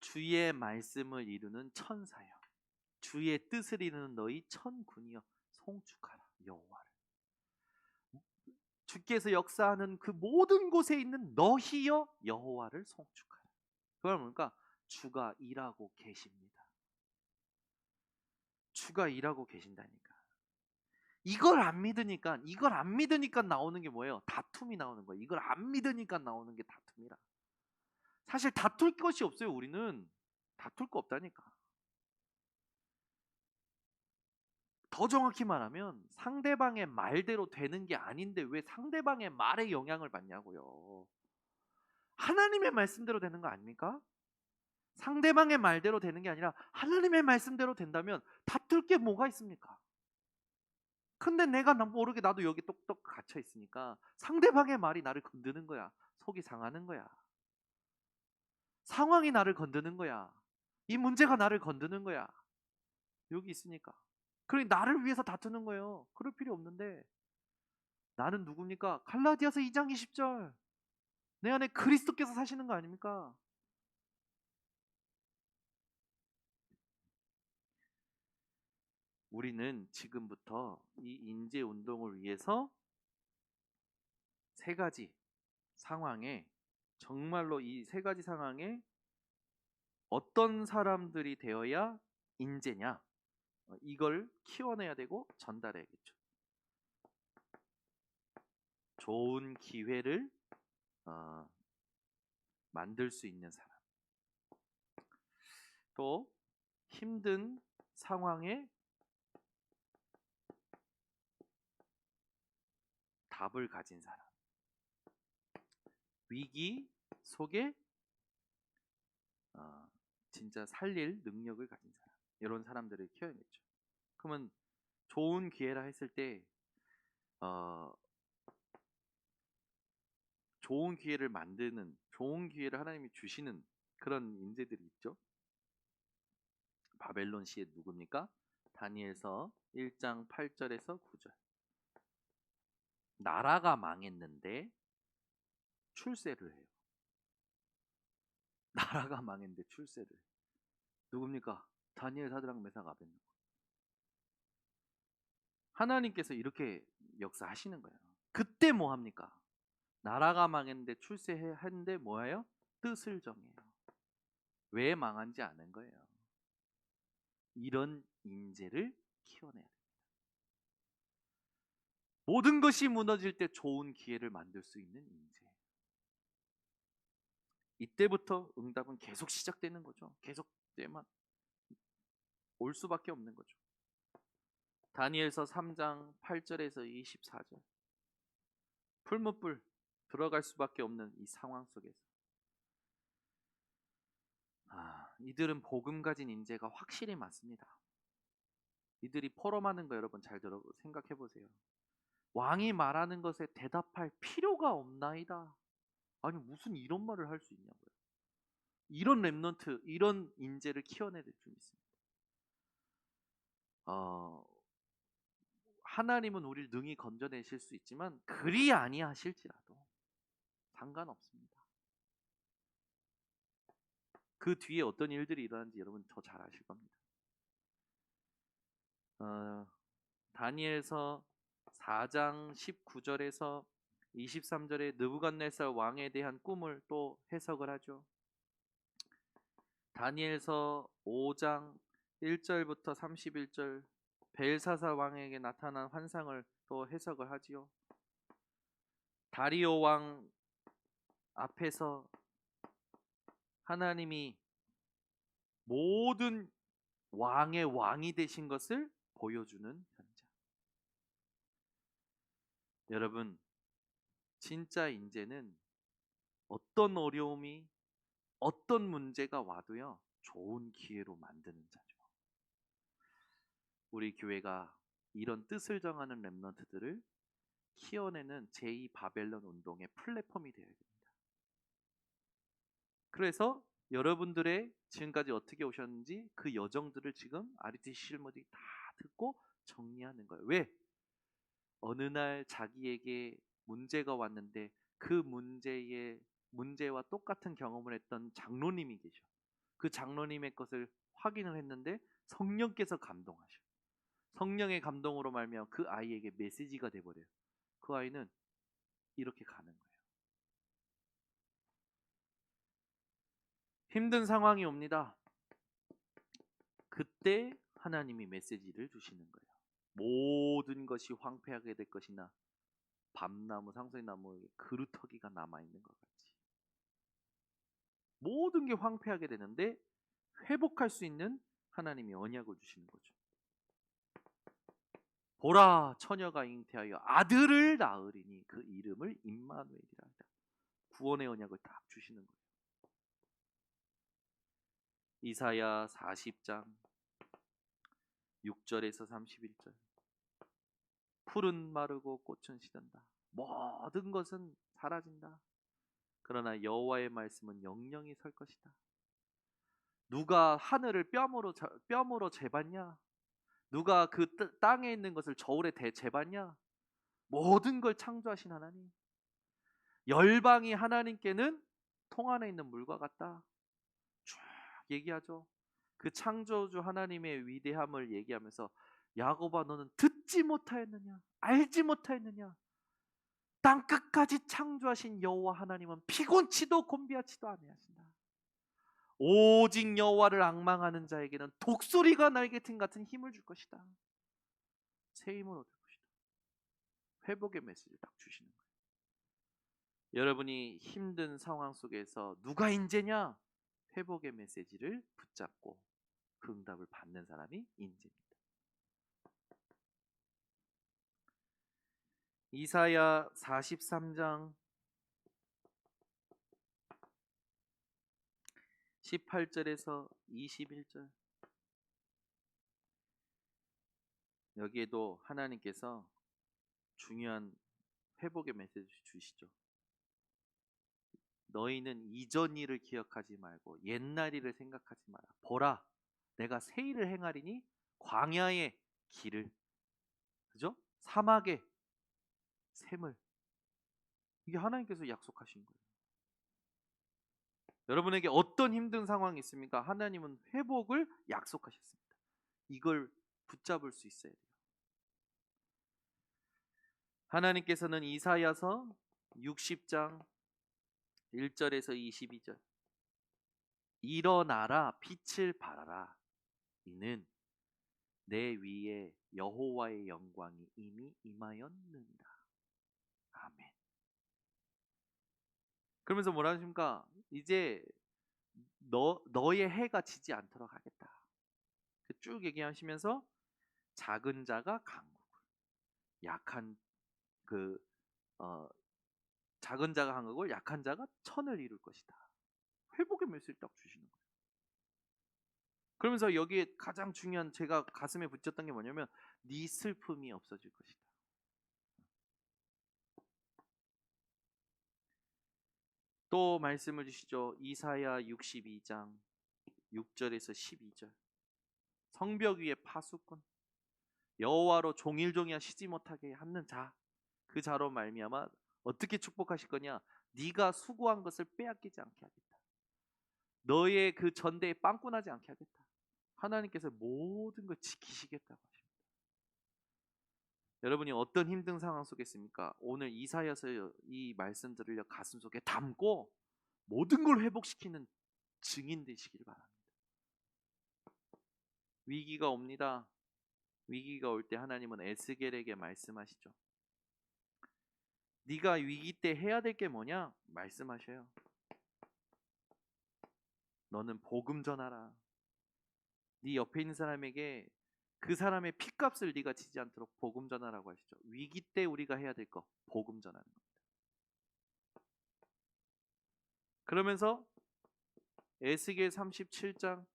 주의 말씀을 이루는 천사여 주의 뜻을 이루는 너희 천군이여 송축하라 여호와를. 주께서 역사하는 그 모든 곳에 있는 너희여 여호와를 송축하라. 그걸 뭡니까? 주가 일하고 계십니다. 주가 일하고 계신다니까. 이걸 안 믿으니까 나오는 게 뭐예요? 다툼이 나오는 거예요. 이걸 안 믿으니까 나오는 게 다툼이라. 사실 다툴 것이 없어요. 우리는 다툴 거 없다니까. 더 정확히 말하면 상대방의 말대로 되는 게 아닌데 왜 상대방의 말에 영향을 받냐고요. 하나님의 말씀대로 되는 거 아닙니까? 상대방의 말대로 되는 게 아니라 하나님의 말씀대로 된다면 다툴 게 뭐가 있습니까? 근데 내가 모르게 나도 여기 똑똑 갇혀 있으니까 상대방의 말이 나를 건드는 거야. 속이 상하는 거야. 상황이 나를 건드는 거야. 이 문제가 나를 건드는 거야. 여기 있으니까. 그래 나를 위해서 다투는 거예요. 그럴 필요 없는데 나는 누굽니까? 갈라디아서 2장 20절. 내 안에 그리스도께서 사시는 거 아닙니까? 우리는 지금부터 이 인재 운동을 위해서 세 가지 상황에 정말로 이 세 가지 상황에 어떤 사람들이 되어야 인재냐 이걸 키워내야 되고 전달해야겠죠. 좋은 기회를 어, 만들 수 있는 사람, 또 힘든 상황에 답을 가진 사람, 위기 속에 진짜 살릴 능력을 가진 사람, 이런 사람들을 키워야겠죠. 그러면 좋은 기회라 했을 때 좋은 기회를 만드는, 좋은 기회를 하나님이 주시는 그런 인재들이 있죠. 바벨론 시에 누굽니까? 다니엘서 1장 8절에서 9절. 나라가 망했는데 출세를 해요. 나라가 망했는데 출세를 해요. 누굽니까? 다니엘, 사드락, 메삭, 아벤노고. 하나님께서 이렇게 역사하시는 거예요. 그때 뭐 합니까? 나라가 망했는데 출세했는데 뭐예요? 뜻을 정해요. 왜 망한지 아는 거예요. 이런 인재를 키워내야 돼요. 모든 것이 무너질 때 좋은 기회를 만들 수 있는 인재. 이때부터 응답은 계속 시작되는 거죠. 계속 때만 올 수밖에 없는 거죠. 다니엘서 3장 8절에서 24절. 풀무불 들어갈 수밖에 없는 이 상황 속에서 이들은 복음 가진 인재가 확실히 맞습니다. 이들이 포럼하는 거 여러분 잘 생각해 보세요. 왕이 말하는 것에 대답할 필요가 없나이다. 아니 무슨 이런 말을 할 수 있냐고요. 이런 랩넌트, 이런 인재를 키워내야 될 줄 믿습니다. 하나님은 우리를 능히 건져내실 수 있지만 그리 아니하실지라도 상관없습니다. 그 뒤에 어떤 일들이 일어나는지 여러분 더 잘 아실 겁니다. 다니엘서 4장 19절에서 23절에 느부갓네살 왕에 대한 꿈을 또 해석을 하죠. 다니엘서 5장 1절부터 31절 벨사살 왕에게 나타난 환상을 또 해석을 하지요. 다리오 왕 앞에서 하나님이 모든 왕의 왕이 되신 것을 보여주는 현장. 여러분, 진짜 인재는 어떤 어려움이 어떤 문제가 와도요 좋은 기회로 만드는 자죠. 우리 교회가 이런 뜻을 정하는 렘넌트들을 키워내는 제2 바벨론 운동의 플랫폼이 되어야 됩니다. 그래서 여러분들의 지금까지 어떻게 오셨는지 그 여정들을 지금 RUTC 실무들이 다 듣고 정리하는 거예요. 왜? 어느 날 자기에게 문제가 왔는데 그 문제와 똑같은 경험을 했던 장로님이 계셔. 그 장로님의 것을 확인을 했는데 성령께서 감동하셔. 성령의 감동으로 말미암아 그 아이에게 메시지가 돼버려요. 그 아이는 이렇게 가는 거예요. 힘든 상황이 옵니다. 그때 하나님이 메시지를 주시는 거예요. 모든 것이 황폐하게 될 것이나 밤나무 상소리나무에 그루터기가 남아있는 것 같이 모든 게 황폐하게 되는데 회복할 수 있는 하나님이 언약을 주시는 거죠. 보라, 처녀가 잉태하여 아들을 낳으리니 그 이름을 임마누엘이라 하다. 구원의 언약을 딱 주시는 거예요. 이사야 40장 6절에서 31절 풀은 마르고 꽃은 시든다. 모든 것은 사라진다. 그러나 여호와의 말씀은 영영이 설 것이다. 누가 하늘을 뺨으로 재봤냐? 누가 그 땅에 있는 것을 저울에 재봤냐? 모든 걸 창조하신 하나님. 열방이 하나님께는 통 안에 있는 물과 같다. 쭉 얘기하죠. 그 창조주 하나님의 위대함을 얘기하면서 야곱아 너는 듣지 못하였느냐? 알지 못하였느냐? 땅 끝까지 창조하신 여호와 하나님은 피곤치도 곤비하지도 아니하신다. 오직 여호와를 앙망하는 자에게는 독수리가 날개팀 같은 힘을 줄 것이다. 새 힘을 얻을 것이다. 회복의 메시지를 딱 주시는 거예요. 여러분이 힘든 상황 속에서 누가 인재냐? 회복의 메시지를 붙잡고 그 응답을 받는 사람이 인재입니다. 이사야 43장 18절에서 21절 여기에도 하나님께서 중요한 회복의 메시지 주시죠. 너희는 이전 일을 기억하지 말고 옛날 일을 생각하지 마라. 보라, 내가 새 일을 행하리니 광야의 길을, 그죠? 사막의 샘을. 이게 하나님께서 약속하신 거예요. 여러분에게 어떤 힘든 상황이 있습니까? 하나님은 회복을 약속하셨습니다. 이걸 붙잡을 수 있어야 돼요. 하나님께서는 이사야서 60장 1절에서 22절 일어나라 빛을 발하라 이는 내 위에 여호와의 영광이 이미 임하였느니라. 아멘. 그러면서 뭐라 하십니까? 이제 너의 해가 지지 않도록 하겠다. 쭉 얘기하시면서 작은 자가 강국을 약한 그 작은 자가 강국을 약한 자가 천을 이룰 것이다. 회복의 메시지를 딱 주시는 거예요. 그러면서 여기에 가장 중요한 제가 가슴에 붙였던 게 뭐냐면 네 슬픔이 없어질 것이다. 또 말씀을 주시죠. 이사야 62장 6절에서 12절 성벽 위에 파수꾼 여호와로 종일종일 쉬지 못하게 하는 자, 그 자로 말미암아 어떻게 축복하실 거냐? 네가 수고한 것을 빼앗기지 않게 하겠다. 너의 그 전대에 빵꾸나지 않게 하겠다. 하나님께서 모든 걸 지키시겠다고 하십니다. 여러분이 어떤 힘든 상황 속에 있습니까? 오늘 이사야서 이 말씀들을 가슴속에 담고 모든 걸 회복시키는 증인 되시길 바랍니다. 위기가 옵니다. 위기가 올 때 하나님은 에스겔에게 말씀하시죠. 네가 위기 때 해야 될 게 뭐냐? 말씀하셔요. 너는 복음 전하라. 네 옆에 있는 사람에게 그 사람의 피값을 네가 지지 않도록 복음 전하라고 하시죠. 위기 때 우리가 해야 될 거 복음 전하는 겁니다. 그러면서 에스겔 37장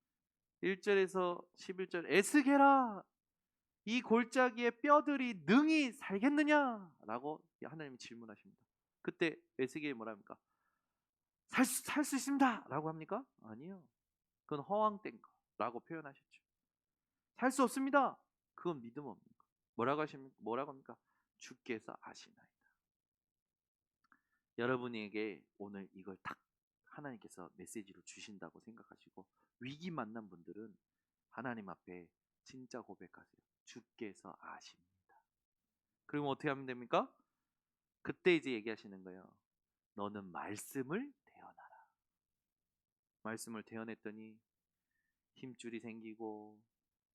1절에서 11절 에스겔아 이 골짜기의 뼈들이 능히 살겠느냐? 라고 하나님이 질문하십니다. 그때 에스겔이 뭐라 합니까? 살 수 있습니다! 라고 합니까? 아니요. 그건 허황된 거라고 표현하셨죠. 살 수 없습니다. 그건 믿음 없는 거. 뭐라고 합니까? 주께서 아시나이다. 여러분에게 오늘 이걸 딱 하나님께서 메시지로 주신다고 생각하시고 위기 만난 분들은 하나님 앞에 진짜 고백하세요. 주께서 아십니다. 그러면 어떻게 하면 됩니까? 그때 이제 얘기하시는 거예요. 너는 말씀을 대언하라. 말씀을 대언했더니 힘줄이 생기고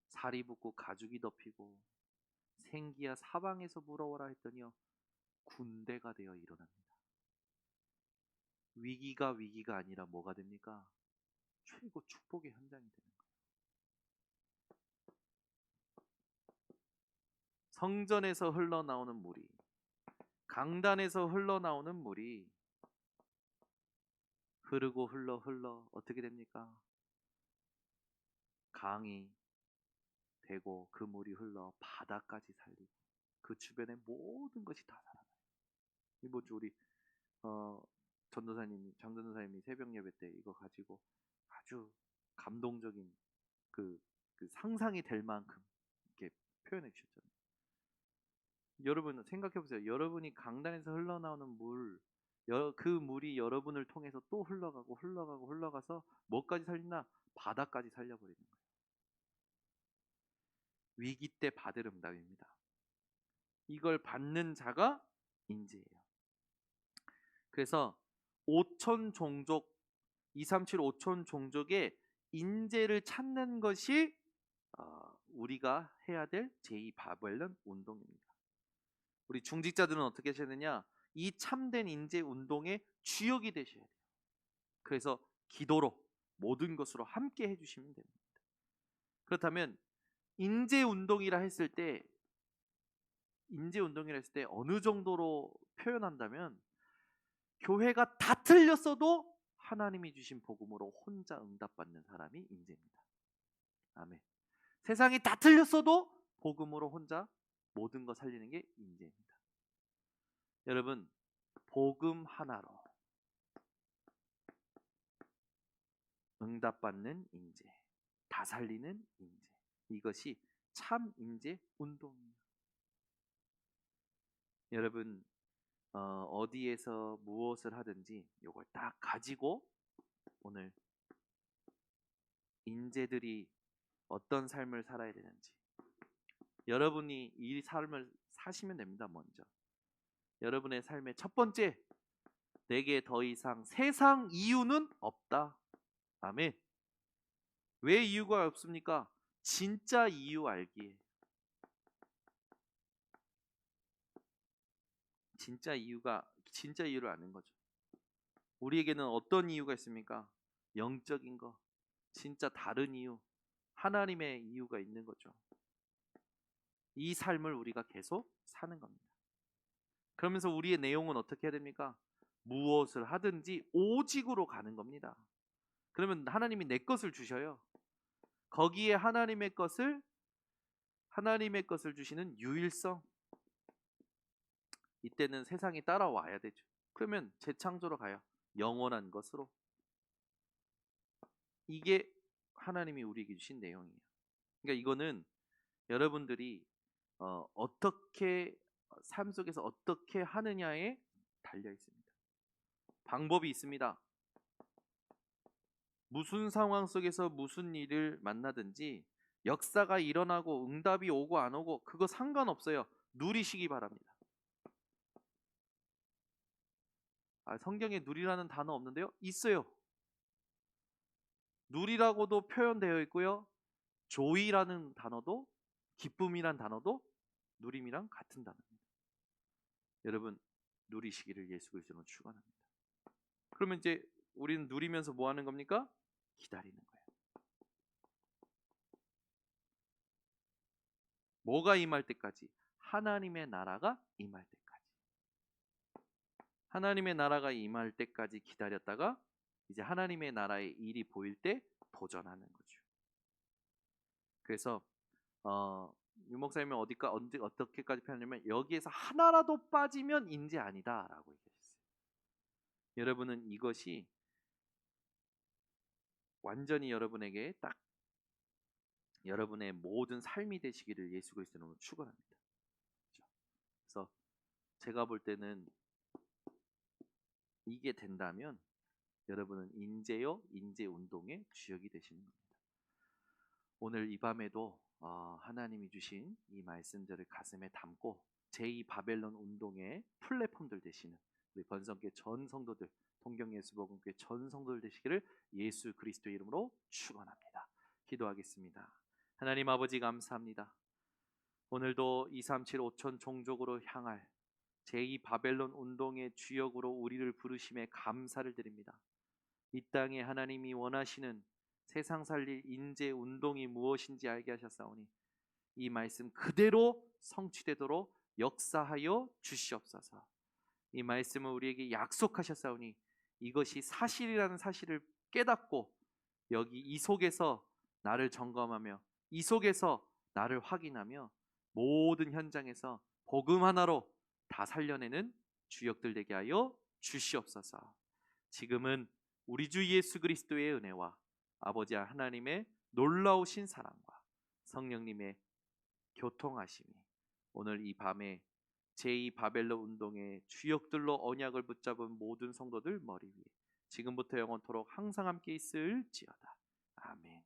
살이 붙고 가죽이 덮이고 생기야 사방에서 물어오라 했더니요 군대가 되어 일어납니다. 위기가 아니라 뭐가 됩니까? 최고 축복의 현장이 되는 거예요. 성전에서 흘러나오는 물이 강단에서 흘러나오는 물이 흐르고 흘러 어떻게 됩니까? 강이 되고 그 물이 흘러 바다까지 살리고 그 주변의 모든 것이 다 살아나요. 이번 주 우리 장전도사님이 새벽 예배 때 이거 가지고 아주 감동적인 그 상상이 될 만큼 이렇게 표현해 주셨잖아요. 여러분 생각해 보세요. 여러분이 강단에서 흘러나오는 그 물이 여러분을 통해서 또 흘러가서 뭐까지 살리나? 바다까지 살려버리는 거예요. 위기 때 받을 응답입니다. 이걸 받는 자가 인재예요. 그래서 5천 종족 237 5천 종족의 인재를 찾는 것이 우리가 해야 될 제2바벨론 운동입니다. 우리 중직자들은 어떻게 하셔야 되냐? 이 참된 인재 운동의 주역이 되셔야 돼요. 그래서 기도로 모든 것으로 함께 해주시면 됩니다. 그렇다면 인재 운동이라 했을 때 어느 정도로 표현한다면 교회가 다 틀렸어도 하나님이 주신 복음으로 혼자 응답받는 사람이 인재입니다. 아멘. 세상이 다 틀렸어도 복음으로 혼자 모든 거 살리는 게 인재입니다. 여러분 복음 하나로 응답받는 인재, 다 살리는 인재, 이것이 참 인재 운동입니다. 여러분 어디에서 무엇을 하든지 이걸 딱 가지고 오늘 인재들이 어떤 삶을 살아야 되는지 여러분이 이 삶을 사시면 됩니다. 먼저 여러분의 삶의 첫 번째, 내게 더 이상 세상 이유는 없다. 아멘. 왜 이유가 없습니까? 진짜 이유 알기에. 진짜 이유를 아는 거죠. 우리에게는 어떤 이유가 있습니까? 영적인 거, 진짜 다른 이유, 하나님의 이유가 있는 거죠. 이 삶을 우리가 계속 사는 겁니다. 그러면서 우리의 내용은 어떻게 해야 됩니까? 무엇을 하든지 오직으로 가는 겁니다. 그러면 하나님이 내 것을 주셔요. 거기에 하나님의 것을 주시는 유일성. 이때는 세상이 따라와야 되죠. 그러면 재창조로 가요. 영원한 것으로. 이게 하나님이 우리에게 주신 내용이에요. 그러니까 이거는 여러분들이 어떻게 삶 속에서 어떻게 하느냐에 달려 있습니다. 방법이 있습니다. 무슨 상황 속에서 무슨 일을 만나든지 역사가 일어나고 응답이 오고 안 오고 그거 상관없어요. 누리시기 바랍니다. 성경에 누리라는 단어 없는데요? 있어요. 누리라고도 표현되어 있고요. 조이라는 단어도, 기쁨이란 단어도 누림이랑 같은 단어입니다. 여러분, 누리시기를 예수 그리스도로 축원합니다. 그러면 이제 우리는 누리면서 뭐 하는 겁니까? 기다리는 거예요. 뭐가 임할 때까지? 하나님의 나라가 임할 때까지. 하나님의 나라가 임할 때까지 기다렸다가 이제 하나님의 나라의 일이 보일 때 도전하는 거죠. 그래서 유 목사님은 어떻게까지 표현하냐면 여기에서 하나라도 빠지면 인재 아니다라고 얘기했어요. 여러분은 이것이 완전히 여러분에게 딱 여러분의 모든 삶이 되시기를 예수 그리스도로 축원합니다. 그렇죠? 그래서 제가 볼 때는 이게 된다면 여러분은 인재요 인재 운동의 주역이 되시는 겁니다. 오늘 이 밤에도 하나님이 주신 이 말씀들을 가슴에 담고 제2 바벨론 운동의 플랫폼들 되시는 우리 번성교회 전 성도들, 동경예수복음교회 전 성도들 되시기를 예수 그리스도의 이름으로 축원합니다. 기도하겠습니다. 하나님 아버지 감사합니다. 오늘도 237 5천 종족으로 향할 제2 바벨론 운동의 주역으로 우리를 부르심에 감사를 드립니다. 이 땅에 하나님이 원하시는 세상 살릴 인재 운동이 무엇인지 알게 하셨사오니 이 말씀 그대로 성취되도록 역사하여 주시옵소서. 이 말씀을 우리에게 약속하셨사오니 이것이 사실이라는 사실을 깨닫고 여기 이 속에서 나를 점검하며 이 속에서 나를 확인하며 모든 현장에서 복음 하나로 다 살려내는 주역들 되게 하여 주시옵소서. 지금은 우리 주 예수 그리스도의 은혜와 아버지 하나님의 놀라우신 사랑과 성령님의 교통하심이 오늘 이 밤에 제2 바벨론 운동의 주역들로 언약을 붙잡은 모든 성도들 머리 위에 지금부터 영원토록 항상 함께 있을지어다. 아멘.